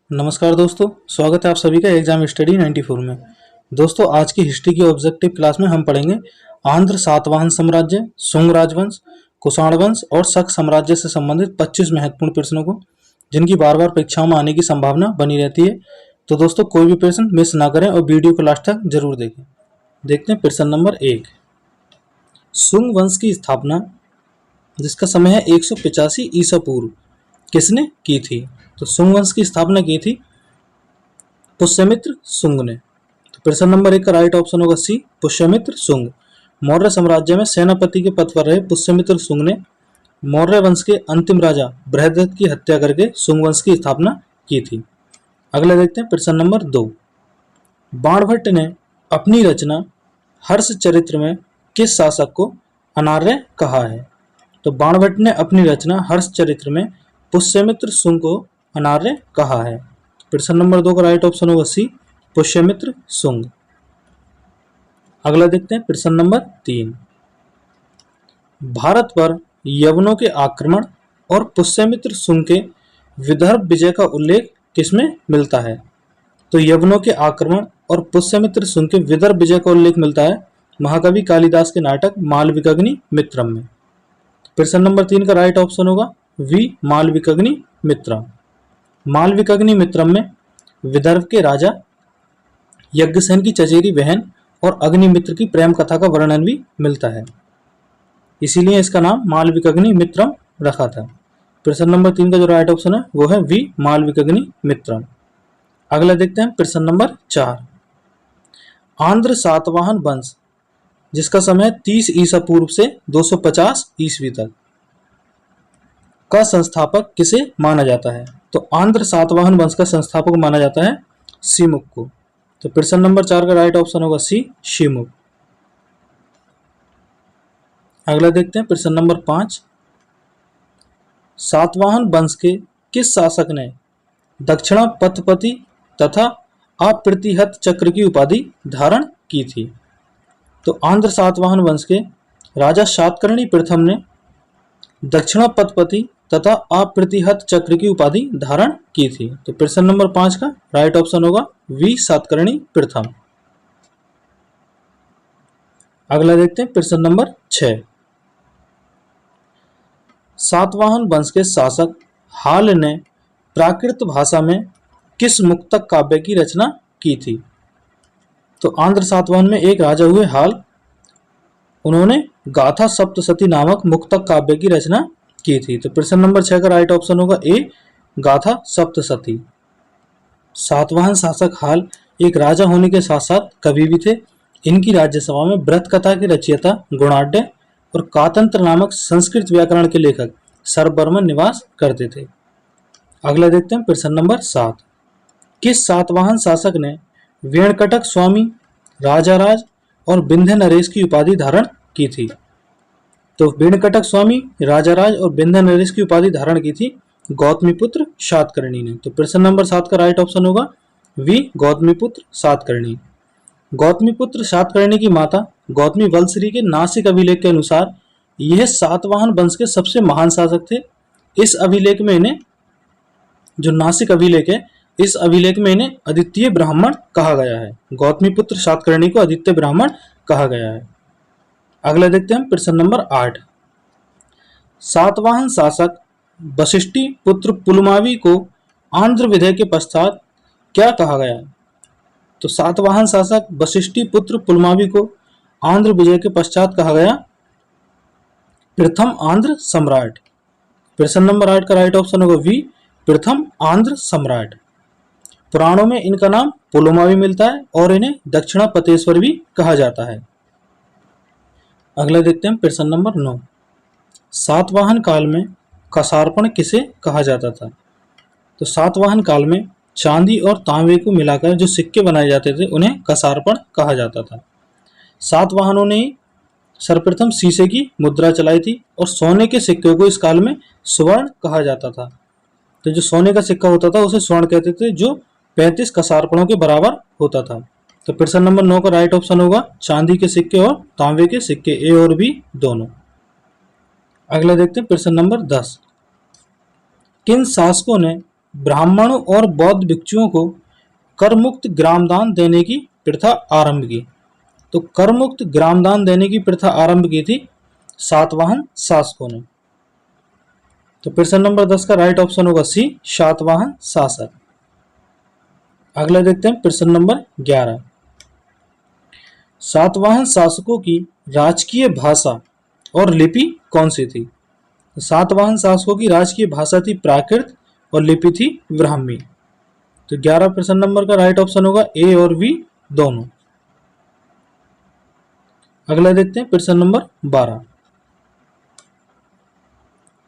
नमस्कार दोस्तों, स्वागत है आप सभी का एग्जाम स्टडी 94 में। दोस्तों, आज की हिस्ट्री की ऑब्जेक्टिव क्लास में हम पढ़ेंगे आंध्र सातवाहन साम्राज्य, शुंग राजवंश, कुषाण वंश और शक साम्राज्य से संबंधित 25 महत्वपूर्ण प्रश्नों को, जिनकी बार बार परीक्षाओं में आने की संभावना बनी रहती है। तो दोस्तों, कोई भी प्रश्न मिस ना करें और वीडियो को लास्ट तक जरूर देखें। देखते हैं प्रश्न नंबर 1। शुंग वंश की स्थापना, जिसका समय है 185 ईसा पूर्व, किसने की थी? तो शुंग वंश की स्थापना की थी पुष्यमित्र शुंग ने। तो प्रश्न नंबर 1 का राइट ऑप्शन होगा सी, पुष्यमित्र शुंग। मौर्य साम्राज्य में सेनापति के पद पर रहे पुष्यमित्र शुंग ने मौर्य वंश के अंतिम राजा बृहद्रथ की हत्या करके शुंग वंश की स्थापना की थी। अगला देखते हैं प्रश्न नंबर 2। बाणभट्ट ने अपनी रचना हर्ष चरित्र में किस शासक को अनार्य कहा है? तो बाणभट्ट ने अपनी रचना हर्ष चरित्र में पुष्यमित्र शुंग को अनार्य कहा है। प्रश्न नंबर 2 का राइट ऑप्शन होगा सी, पुष्यमित्र शुंग। अगला देखते हैं प्रश्न नंबर 3। भारत पर यवनों के आक्रमण और पुष्यमित्र शुंग के विदर्भ विजय का उल्लेख किसमें मिलता है? तो यवनों के आक्रमण और पुष्यमित्र शुंग के विदर्भ विजय का उल्लेख मिलता है महाकवि कालिदास के नाटक मालविकाग्नि मित्रम में। प्रश्न नंबर 3 का राइट ऑप्शन होगा वी, मालविकाग्नि मित्रम। मालविकाग्नि मित्रम में विदर्भ के राजा यज्ञसेन की चचेरी बहन और अग्निमित्र की प्रेम कथा का वर्णन भी मिलता है, इसीलिए इसका नाम मालविकाग्नि मित्रम रखा था। प्रश्न नंबर 3 का जो राइट ऑप्शन है वो है वी, मालविकाग्नि मित्रम। अगला देखते हैं प्रश्न नंबर 4। आंध्र सातवाहन वंश, जिसका समय 30 ईसा पूर्व से 250 ईस्वी तक, का संस्थापक किसे माना जाता है? तो आंध्र सातवाहन वंश का संस्थापक माना जाता है शिमुक को। तो प्रश्न नंबर 4 का राइट ऑप्शन होगा सी, शिमुक। अगला देखते हैं प्रश्न नंबर 5। सातवाहन वंश के किस शासक ने दक्षिणा पथपति तथा अप्रतिहत चक्र की उपाधि धारण की थी? तो आंध्र सातवाहन वंश के राजा सातकर्णी प्रथम ने दक्षिणा पथपति तथा अप्रतिहत चक्र की उपाधि धारण की थी। तो प्रश्न नंबर 5 का राइट ऑप्शन होगा वी, सातकर्णी प्रथम। अगला देखते हैं प्रश्न नंबर 6। सातवाहन वंश के शासक हाल ने प्राकृत भाषा में किस मुक्तक काव्य की रचना की थी? तो आंध्र सातवाहन में एक राजा हुए हाल, उन्होंने गाथा सप्तशती नामक मुक्तक काव्य की रचना की थी। तो प्रश्न नंबर 6 का राइट ऑप्शन होगा ए, गाथा सप्तशती। सातवाहन शासक हाल एक राजा होने के साथ साथ कवि भी थे। इनकी राज्यसभा में व्रत कथा के रचयिता गुणाढ्य और कातंत्र नामक संस्कृत व्याकरण के लेखक सर्ववर्मन निवास करते थे। अगला देखते हैं प्रश्न नंबर 7। किस सातवाहन शासक ने वेणकटक स्वामी, राजाराज और विंध्य नरेश की उपाधि धारण की थी? तो वेणकटक स्वामी, राजाराज और विंध्य नरेश की उपाधि धारण की थी गौतमीपुत्र सातकर्णी ने। तो प्रश्न नंबर 7 का राइट ऑप्शन होगा वी, गौतमीपुत्र सातकर्णी। गौतमीपुत्र सातकर्णी की माता गौतमी वल्लश्री के नासिक अभिलेख के अनुसार यह सातवाहन वंश के सबसे महान शासक थे। इस अभिलेख में इन्हें, जो नासिक अभिलेख है, इस अभिलेख में इन्हें अद्वितीय ब्राह्मण कहा गया है। गौतमीपुत्र सातकर्णी को अद्वितीय ब्राह्मण कहा गया है। अगला देखते हैं प्रश्न नंबर 8। सातवाहन शासक वशिष्ठी पुत्र पुलमावी को आंध्र विजय के पश्चात क्या कहा गया? तो सातवाहन शासक वशिष्ठी पुत्र पुलमावी को आंध्र विजय के पश्चात कहा गया प्रथम आंध्र सम्राट। प्रश्न नंबर 8 का राइट ऑप्शन होगा वी, प्रथम आंध्र सम्राट। पुराणों में इनका नाम पुलमावी मिलता है और इन्हें दक्षिणापतेश्वर भी कहा जाता है। अगला देखते हैं प्रश्न नंबर 9। सातवाहन काल में कसार्पण किसे कहा जाता था? तो सातवाहन काल में चांदी और तांबे को मिलाकर जो सिक्के बनाए जाते थे उन्हें कसार्पण कहा जाता था। सातवाहनों ने सर्वप्रथम शीशे की मुद्रा चलाई थी और सोने के सिक्के को इस काल में स्वर्ण कहा जाता था। तो जो सोने का सिक्का होता था उसे स्वर्ण कहते थे, जो 35 कसार्पणों के बराबर होता था। तो प्रश्न नंबर 9 का राइट ऑप्शन होगा चांदी के सिक्के और तांबे के सिक्के, ए और बी दोनों। अगला देखते हैं प्रश्न नंबर 10। किन शासकों ने ब्राह्मणों और बौद्ध भिक्षुओं को करमुक्त ग्रामदान देने की प्रथा आरंभ की? तो करमुक्त ग्रामदान देने की प्रथा आरंभ की थी सातवाहन शासकों ने। तो प्रश्न नंबर 10 का राइट ऑप्शन होगा सी, सातवाहन शासक। अगला देखते हैं प्रश्न नंबर 11। सातवाहन शासकों की राजकीय भाषा और लिपि कौन सी थी? सातवाहन शासकों की राजकीय भाषा थी प्राकृत और लिपि थी ब्राह्मी। तो 11 प्रश्न नंबर का राइट ऑप्शन होगा ए और बी दोनों। अगला देखते हैं प्रश्न नंबर 12।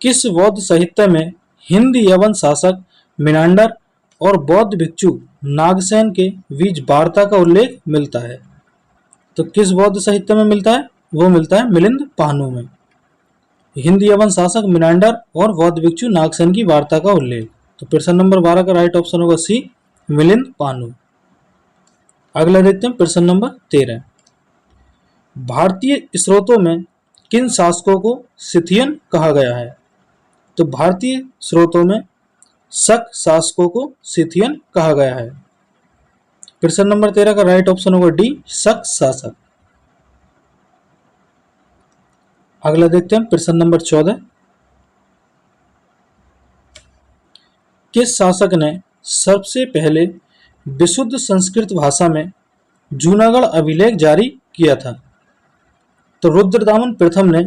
किस बौद्ध साहित्य में हिंद यवन शासक मिनांडर और बौद्ध भिक्षु नागसेन के बीच वार्ता का उल्लेख मिलता है? तो किस बौद्ध साहित्य में मिलता है? वो मिलता है मिलिंद पाहनु में। हिंद यवन शासक मिनांडर और बौद्ध भिक्षु नागसेन की वार्ता का उल्लेख। तो प्रश्न नंबर 12 का राइट ऑप्शन होगा सी, मिलिंद पाहनु। अगला देखते हैं प्रश्न नंबर 13। भारतीय स्रोतों में किन शासकों को सिथियन कहा गया है? तो भारतीय स्रोतों में शक शासकों को सिथियन कहा गया है। प्रश्न नंबर 13 का राइट ऑप्शन होगा डी, शक शासक। अगला देखते हैं प्रश्न नंबर 14। किस शासक ने सबसे पहले विशुद्ध संस्कृत भाषा में जूनागढ़ अभिलेख जारी किया था? तो रुद्रदामन प्रथम ने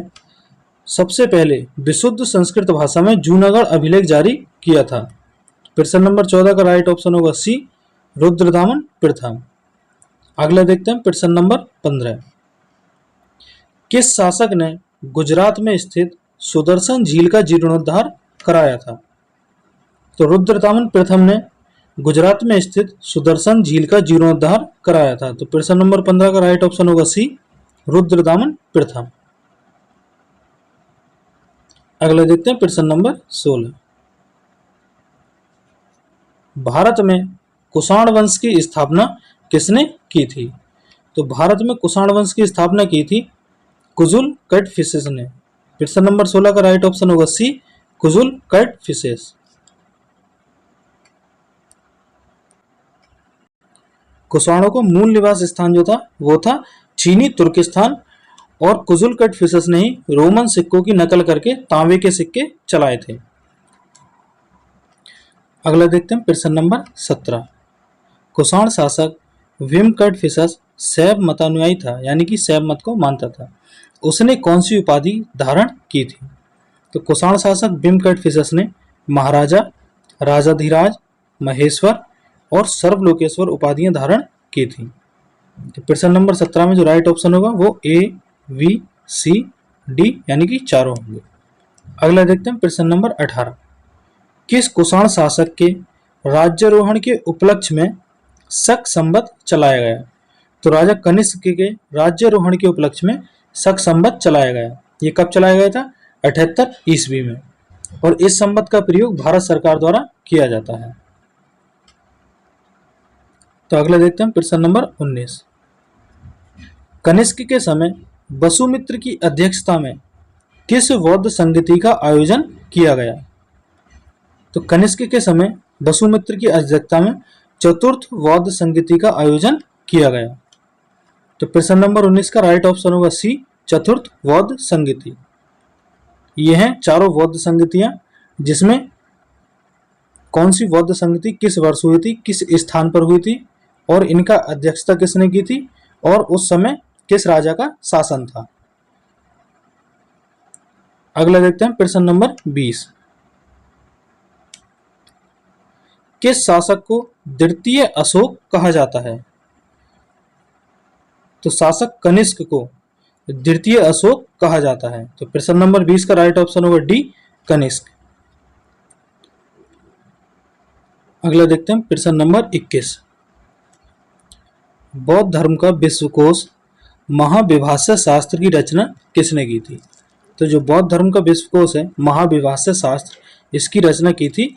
सबसे पहले विशुद्ध संस्कृत भाषा में जूनागढ़ अभिलेख जारी किया था। प्रश्न नंबर 14 का राइट ऑप्शन होगा सी, रुद्रदामन प्रथम। अगला देखते हैं प्रश्न नंबर 15। किस शासक ने गुजरात में स्थित सुदर्शन झील का जीर्णोद्धार कराया था? तो रुद्रदामन प्रथम ने गुजरात में स्थित सुदर्शन झील का जीर्णोद्धार कराया था। तो प्रश्न नंबर 15 का राइट ऑप्शन होगा सी, रुद्रदामन प्रथम। अगला देखते हैं प्रश्न नंबर 16। भारत में कुषाण वंश की स्थापना किसने की थी? तो भारत में कुषाण वंश की स्थापना की थी कुजुल कैटफिशेस ने। प्रश्न नंबर 16 का राइट ऑप्शन होगा सी, कुजुल कैटफिशेस। कुषाणों को मूल निवास स्थान जो था वो था चीनी तुर्किस्तान, और कुजुल कैटफिशेस ने ही रोमन सिक्कों की नकल करके तांबे के सिक्के चलाए थे। अगला देखते हैं प्रश्न नंबर 17। कुषाण शासक विम कैटफिशेस शैव मतानुयायी था, यानी कि शैव मत को मानता था। उसने कौन सी उपाधि धारण की थी? तो कुषाण शासक विम कैटफिशेस ने महाराजा, राजाधिराज, महेश्वर और सर्वलोकेश्वर उपाधियां धारण की थी। तो प्रश्न नंबर 17 में जो राइट ऑप्शन होगा वो ए, बी, सी, डी यानी कि चारों होंगे। अगला देखते हैं प्रश्न नंबर 18। किस कुषाण शासक के राज्यारोहण के उपलक्ष्य में शक संवत चलाया गया? तो राजा कनिष्क के राज्यारोहण के उपलक्ष्य में शक संवत चलाया गया। ये कब चलाया गया था? 78 ईस्वी में, और इस संवत का प्रयोग भारत सरकार द्वारा किया जाता है। तो अगला देखते हैं प्रश्न नंबर 19। कनिष्क के समय वसुमित्र की अध्यक्षता में किस बौद्ध संगति का आयोजन किया गया? तो कनिष्क के समय वसुमित्र की अध्यक्षता में चतुर्थ बौद्ध संगति का आयोजन किया गया। तो प्रश्न नंबर 19 का राइट ऑप्शन होगा सी, चतुर्थ बौद्ध संगति। ये हैं चारों बौद्ध संगतियां, जिसमें कौन सी बौद्ध संगति किस वर्ष हुई थी, किस स्थान पर हुई थी, और इनका अध्यक्षता किसने की थी, और उस समय किस राजा का शासन था। अगला देखते हैं प्रश्न नंबर 20। किस शासक को द्वितीय अशोक कहा जाता है? तो शासक कनिष्क को द्वितीय अशोक कहा जाता है। तो प्रश्न नंबर 20 का राइट ऑप्शन होगा डी, कनिष्क। अगला देखते हैं प्रश्न नंबर 21। बौद्ध धर्म का विश्वकोश महाविभाष्य शास्त्र की रचना किसने की थी? तो जो बौद्ध धर्म का विश्वकोश है महाविभाष्य शास्त्र, इसकी रचना की थी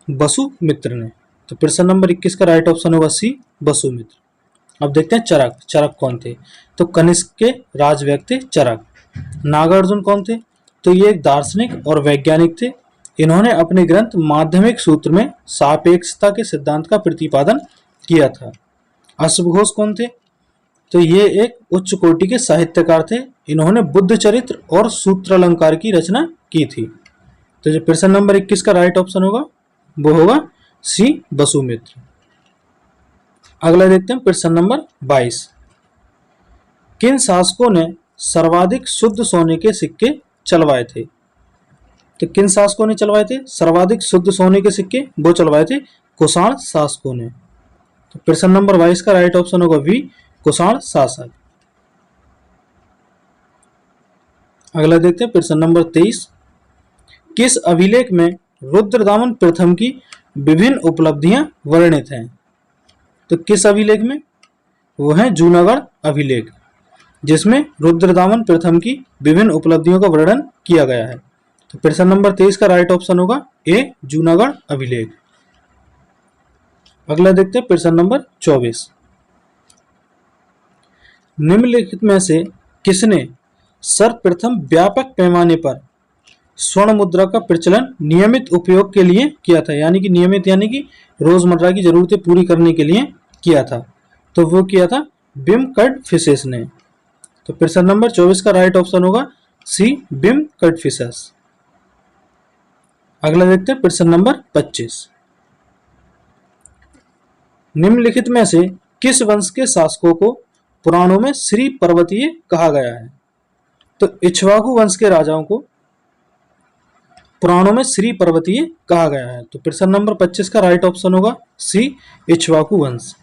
वसुमित्र ने। तो प्रश्न नंबर 21 का राइट ऑप्शन होगा सी, वसुमित्र। अब देखते हैं चरक। चरक कौन थे? तो कनिष्क के राजवैद्य थे चरक। नागार्जुन कौन थे? तो ये एक दार्शनिक और वैज्ञानिक थे। इन्होंने अपने ग्रंथ माध्यमिक सूत्र में सापेक्षता के सिद्धांत का प्रतिपादन किया था। अश्वघोष कौन थे? तो ये एक उच्च कोटि के साहित्यकार थे। इन्होंने बुद्ध चरित्र और सूत्रालंकार की रचना की थी। तो जो प्रश्न नंबर 21 का राइट ऑप्शन होगा वो होगा सी वसुमित्र। अगला देखते हैं प्रश्न नंबर 22। किन शासकों ने सर्वाधिक शुद्ध सोने के सिक्के चलवाए थे? तो किन शासकों ने चलवाए थे सर्वाधिक शुद्ध सोने के सिक्के? वो चलवाए थे कुषाण शासकों ने। तो प्रश्न नंबर 22 का राइट ऑप्शन होगा वी, कुषाण शासक। अगला देखते हैं प्रश्न नंबर 23। किस अभिलेख में रुद्रदामन प्रथम की विभिन्न उपलब्धियां वर्णित हैं? तो किस अभिलेख में? वो है जूनागढ़ अभिलेख, जिसमें रुद्रदामन प्रथम की विभिन्न उपलब्धियों का वर्णन किया गया है। तो प्रश्न नंबर 23 का राइट ऑप्शन होगा ए, जूनागढ़ अभिलेख। अगला देखते हैं प्रश्न नंबर 24। निम्नलिखित में से किसने सर्वप्रथम व्यापक पैमाने पर स्वर्ण मुद्रा का प्रचलन नियमित उपयोग के लिए किया था? यानी कि नियमित यानी कि रोजमर्रा की जरूरतें पूरी करने के लिए किया था। तो वो किया था बिम कडफिसेस ने। तो प्रश्न नंबर 24 का राइट ऑप्शन होगा सी, बिम कडफिसेस। अगला देखते हैं प्रश्न नंबर 25। निम्नलिखित में से किस वंश के शासकों को पुराणों में श्री पर्वतीय कहा गया है? तो इक्ष्वाकु वंश के राजाओं को पुराणों में श्री पर्वतीय कहा गया है। तो प्रश्न नंबर 25 का राइट ऑप्शन होगा सी, इक्ष्वाकु वंश।